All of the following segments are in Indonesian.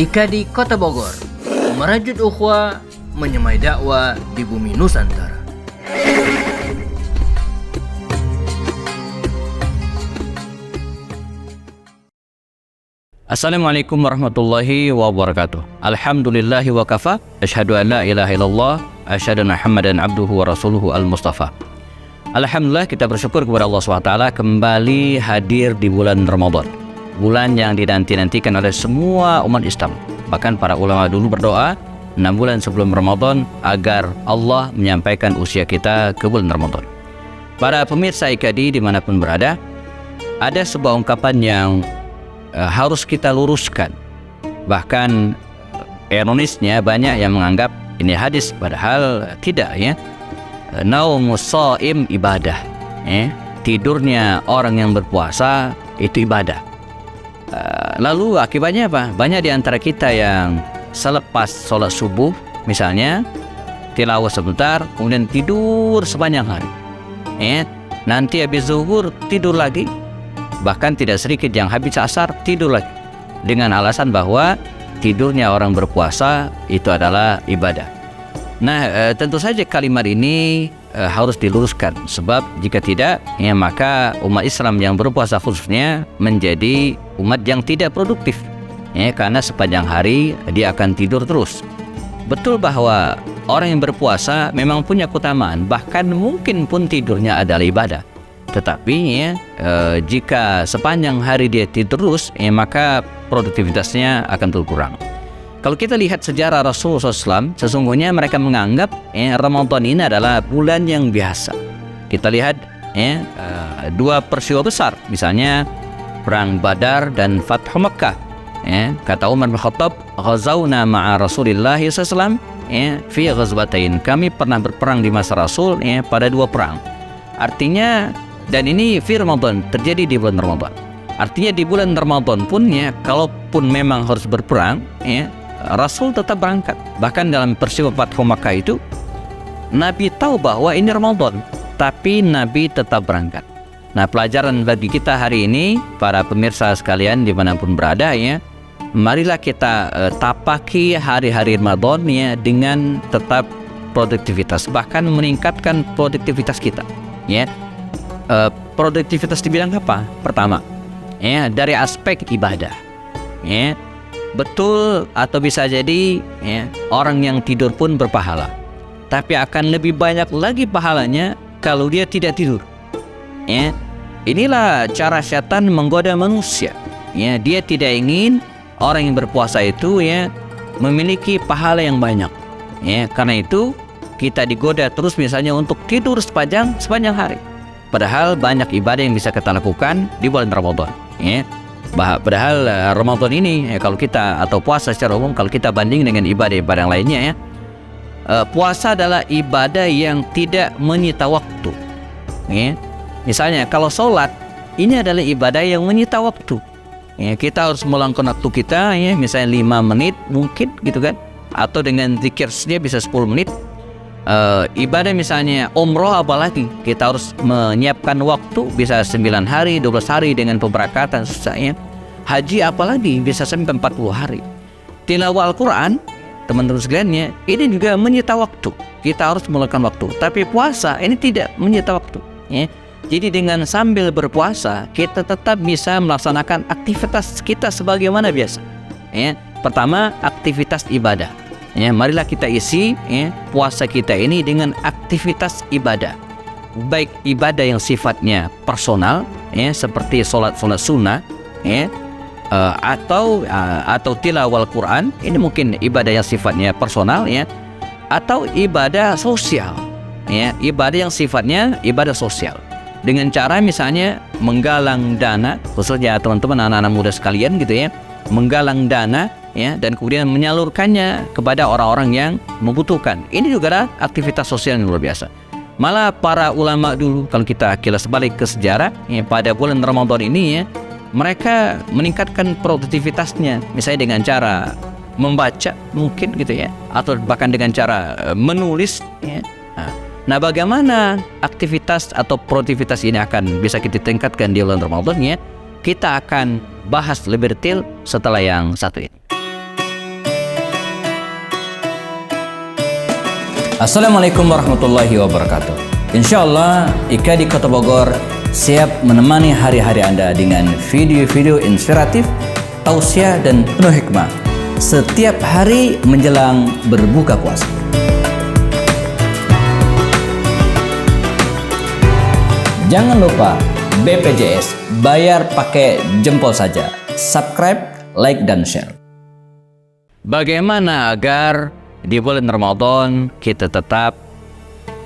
Ika di Kota Bogor, merajut ukhuwah, menyemai dakwah di bumi Nusantara. Assalamualaikum warahmatullahi wabarakatuh. Alhamdulillahi wa kafa. Asyhadu an la ilaha illallah. Asyhadu anna Muhammadan abduhu wa rasuluhu al-mustafa. Alhamdulillah, kita bersyukur kepada Allah SWT kembali hadir di bulan Ramadan, bulan yang dinanti-nantikan oleh semua umat Islam. Bahkan para ulama dulu berdoa 6 bulan sebelum Ramadan agar Allah menyampaikan usia kita ke bulan Ramadan. Para pemirsa IKD dimanapun berada, ada sebuah ungkapan yang harus kita luruskan. Bahkan ironisnya banyak yang menganggap ini hadis, padahal tidak, ya. Naumus shaim ibadah, tidurnya orang yang berpuasa itu ibadah. Lalu akibatnya apa? Banyak di antara kita yang selepas sholat subuh misalnya tilawah sebentar, kemudian tidur sepanjang hari, nanti habis zuhur tidur lagi. Bahkan tidak sedikit yang habis asar tidur lagi, dengan alasan bahwa tidurnya orang berpuasa itu adalah ibadah. Nah, tentu saja kalimat ini harus diluruskan, sebab jika tidak, maka umat Islam yang berpuasa khususnya menjadi umat yang tidak produktif, karena sepanjang hari dia akan tidur terus. Betul bahwa orang yang berpuasa memang punya keutamaan, bahkan mungkin pun tidurnya adalah ibadah. Tetapi jika sepanjang hari dia tidur terus, maka produktivitasnya akan berkurang. Kalau kita lihat sejarah Rasulullah SAW, sesungguhnya mereka menganggap Ramadan ini adalah bulan yang biasa. Kita lihat dua peristiwa besar, misalnya Perang Badar dan Fathu Makkah. Kata Umar bin Khattab, "Ghazawna ma'a Rasulillah SAW fi ghazwatain." Kami pernah berperang di masa Rasul pada dua perang. Artinya, dan ini fi Ramadan, terjadi di bulan Ramadan. Artinya di bulan Ramadan pun kalaupun memang harus berperang, Rasul tetap berangkat. Bahkan dalam peristiwa Fathu Makkah itu, Nabi tahu bahwa ini Ramadan, tapi Nabi tetap berangkat. Nah, pelajaran bagi kita hari ini, para pemirsa sekalian dimanapun berada, marilah kita tapaki hari-hari Ramadan dengan tetap produktivitas, bahkan meningkatkan produktivitas kita. Produktivitas di bidang apa? Pertama, dari aspek ibadah. Betul, atau bisa jadi orang yang tidur pun berpahala, tapi akan lebih banyak lagi pahalanya kalau dia tidak tidur. Inilah cara setan menggoda manusia. Dia tidak ingin orang yang berpuasa itu memiliki pahala yang banyak. Karena itu kita digoda terus misalnya untuk tidur sepanjang hari. Padahal banyak ibadah yang bisa kita lakukan di bulan Ramadan. Padahal Ramadan ini kalau kita, atau puasa secara umum, kalau kita banding dengan ibadah-ibadah yang lainnya, puasa adalah ibadah yang tidak menyita waktu. Misalnya kalau sholat, ini adalah ibadah yang menyita waktu. Kita harus meluangkan waktu kita, misalnya 5 menit mungkin gitu kan, atau dengan zikir dia bisa 10 menit. Ibadah misalnya umroh, apalagi kita harus menyiapkan waktu bisa 9 hari, 12 hari dengan pemberangkatan susahnya. Haji apalagi bisa sampai 40 hari. Tilawah Al-Quran, teman-teman sekalian, ini juga menyita waktu. Kita harus meluangkan waktu. Tapi puasa ini tidak menyita waktu. Jadi dengan sambil berpuasa, kita tetap bisa melaksanakan aktivitas kita sebagaimana biasa. Pertama, aktivitas ibadah. Marilah kita isi puasa kita ini dengan aktivitas ibadah, baik ibadah yang sifatnya personal, seperti sholat sunnah, atau tilawah Al-Quran. Ini mungkin ibadah yang sifatnya personal, atau ibadah sosial, ibadah yang sifatnya ibadah sosial, dengan cara misalnya menggalang dana, khususnya teman-teman anak-anak muda sekalian gitu, menggalang dana dan kemudian menyalurkannya kepada orang-orang yang membutuhkan. Ini juga adalah aktivitas sosial yang luar biasa. Malah para ulama dulu, kalau kita kilas balik ke sejarah, pada bulan Ramadan ini mereka meningkatkan produktivitasnya, misalnya dengan cara membaca mungkin gitu, atau bahkan dengan cara menulis. Nah, bagaimana aktivitas atau produktivitas ini akan bisa kita tingkatkan di bulan Ramadan, kita akan bahas lebih detail setelah yang satu ini. Assalamualaikum warahmatullahi wabarakatuh. Insya Allah Ika di Kota Bogor siap menemani hari-hari Anda dengan video-video inspiratif, tausiah dan penuh hikmah setiap hari menjelang berbuka puasa. Jangan lupa BPJS, bayar pakai jempol saja. Subscribe, like, dan share. Bagaimana agar di bulan Ramadan kita tetap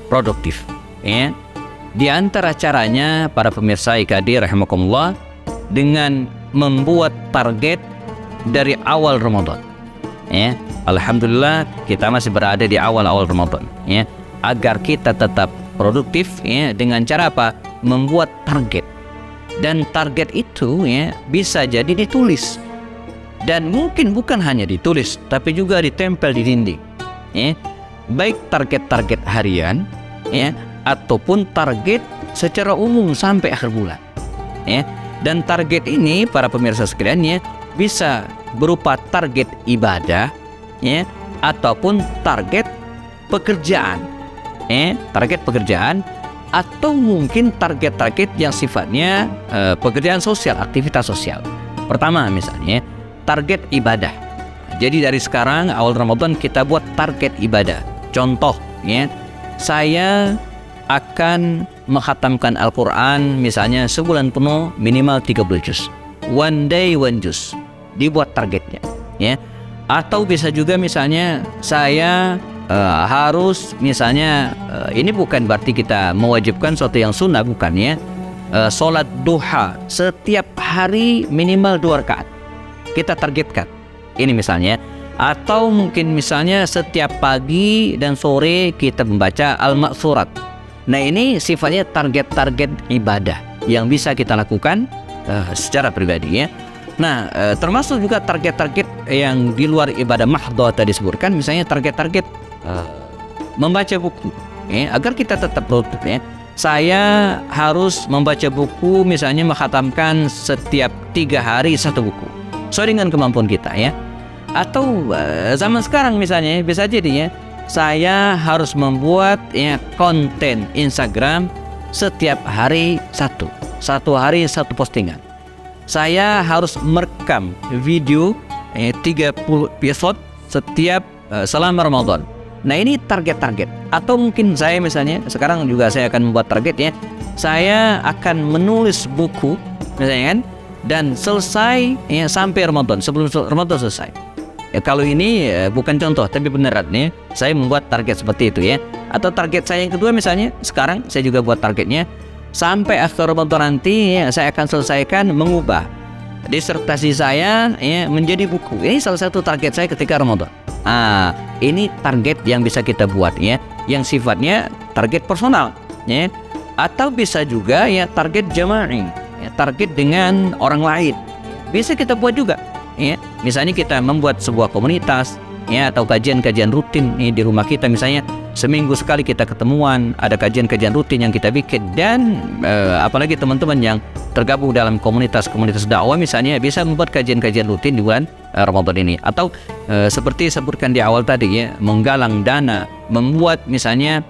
produktif? Ya, di antara caranya para pemirsa IKD rahimakumullah dengan membuat target dari awal Ramadan. Ya, alhamdulillah kita masih berada di awal-awal Ramadan. Ya, agar kita tetap produktif, ya, dengan cara apa? Membuat target. Dan target itu, ya, bisa jadi ditulis. Dan mungkin bukan hanya ditulis, tapi juga ditempel di dinding. Ya, baik target-target harian, ya, ataupun target secara umum sampai akhir bulan. Ya. Dan target ini para pemirsa sekalian, ya, bisa berupa target ibadah, ya, ataupun target pekerjaan. Target pekerjaan atau mungkin target-target yang sifatnya pekerjaan sosial, aktivitas sosial. Pertama misalnya target ibadah. Jadi dari sekarang awal Ramadan kita buat target ibadah. Contoh, ya, saya akan menghatamkan Al-Quran misalnya sebulan penuh minimal 30 juz. One day one juz. Dibuat targetnya, ya. Atau bisa juga misalnya saya harus misalnya ini bukan berarti kita mewajibkan sesuatu yang sunnah, bukan, ya. Sholat duha setiap hari minimal 2 rakaat. Kita targetkan. Ini misalnya. Atau mungkin misalnya setiap pagi dan sore kita membaca Al-Ma'surat. Nah, ini sifatnya target-target ibadah yang bisa kita lakukan secara pribadi, ya. Nah, termasuk juga target-target yang di luar ibadah mahdhah tadi disebutkan, misalnya target-target membaca buku, ya, agar kita tetap produktif, ya. Saya harus membaca buku, misalnya menghatamkan setiap 3 hari 1 buku sesuai dengan kemampuan kita, ya. Atau zaman sekarang misalnya bisa jadi, ya, saya harus membuat, ya, konten Instagram setiap hari satu hari 1 postingan. Saya harus merekam video 30 episode setiap selama Ramadan. Nah, ini target-target. Atau mungkin saya misalnya sekarang juga saya akan membuat target, ya. Saya akan menulis buku misalnya kan, dan selesai, ya, sampai Ramadan, sebelum Ramadan selesai. Ya, kalau ini bukan contoh tapi beneran, ya, saya membuat target seperti itu, ya. Atau target saya yang kedua misalnya sekarang saya juga buat targetnya sampai akhir Ramadan nanti, ya, saya akan selesaikan mengubah disertasi saya, ya, menjadi buku. Ini salah satu target saya ketika Ramadan. Ini target yang bisa kita buat, ya, yang sifatnya target personal, ya. Atau bisa juga, ya, target jama'i, ya, target dengan orang lain. Bisa kita buat juga, ya. Misalnya kita membuat sebuah komunitas, ya, atau kajian-kajian rutin, ya, di rumah kita misalnya seminggu sekali kita ketemuan, ada kajian-kajian rutin yang kita bikin. Dan apalagi teman-teman yang tergabung dalam komunitas dakwah misalnya bisa membuat kajian-kajian rutin di bulan Ramadan ini. Atau seperti sebutkan di awal tadi, ya, menggalang dana, membuat misalnya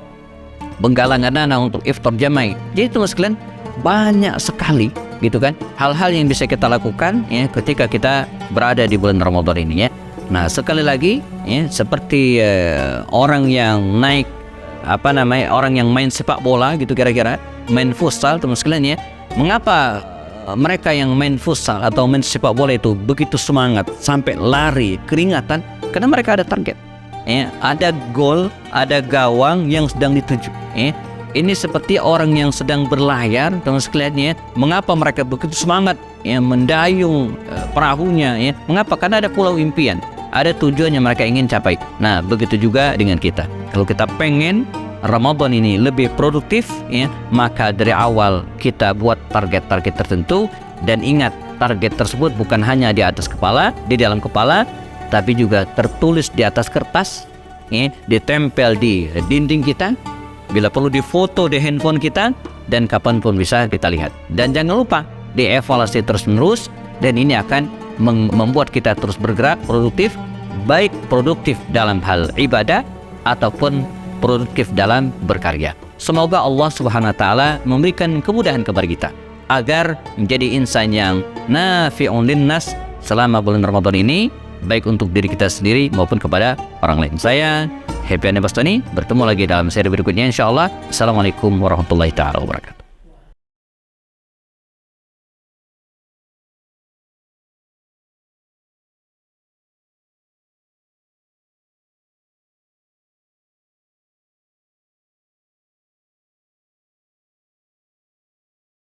penggalangan dana untuk iftar jama'i. Jadi teman sekalian banyak sekali gitu kan hal-hal yang bisa kita lakukan, ya, ketika kita berada di bulan Ramadan ini, ya. Nah, sekali lagi, ya, seperti orang yang naik orang yang main sepak bola gitu, kira-kira main futsal teman sekalian, ya. Mengapa mereka yang main futsal atau main sepak bola itu begitu semangat sampai lari keringatan? Karena mereka ada target, ya, ada gol, ada gawang yang sedang dituju, ya. Ini seperti orang yang sedang berlayar teman sekalian, ya. Mengapa mereka begitu semangat, ya, mendayung perahunya, ya? Mengapa? Karena ada pulau impian, ada tujuan yang mereka ingin capai. Nah, begitu juga dengan kita. Kalau kita pengen Ramadan ini lebih produktif, ya, maka dari awal kita buat target-target tertentu. Dan ingat, target tersebut bukan hanya di atas kepala, di dalam kepala, tapi juga tertulis di atas kertas, ya, ditempel di dinding kita, bila perlu difoto di handphone kita, dan kapanpun bisa kita lihat. Dan jangan lupa dievaluasi terus-menerus, dan ini akan membuat kita terus bergerak produktif, baik produktif dalam hal ibadah ataupun produktif dalam berkarya. Semoga Allah Subhanahu wa taala memberikan kemudahan kepada kita agar menjadi insan yang nafi'un linnas selama bulan Ramadan ini, baik untuk diri kita sendiri maupun kepada orang lain. Saya Happy Andi Bastoni, bertemu lagi dalam seri berikutnya insyaallah. Assalamualaikum warahmatullahi taala wabarakatuh.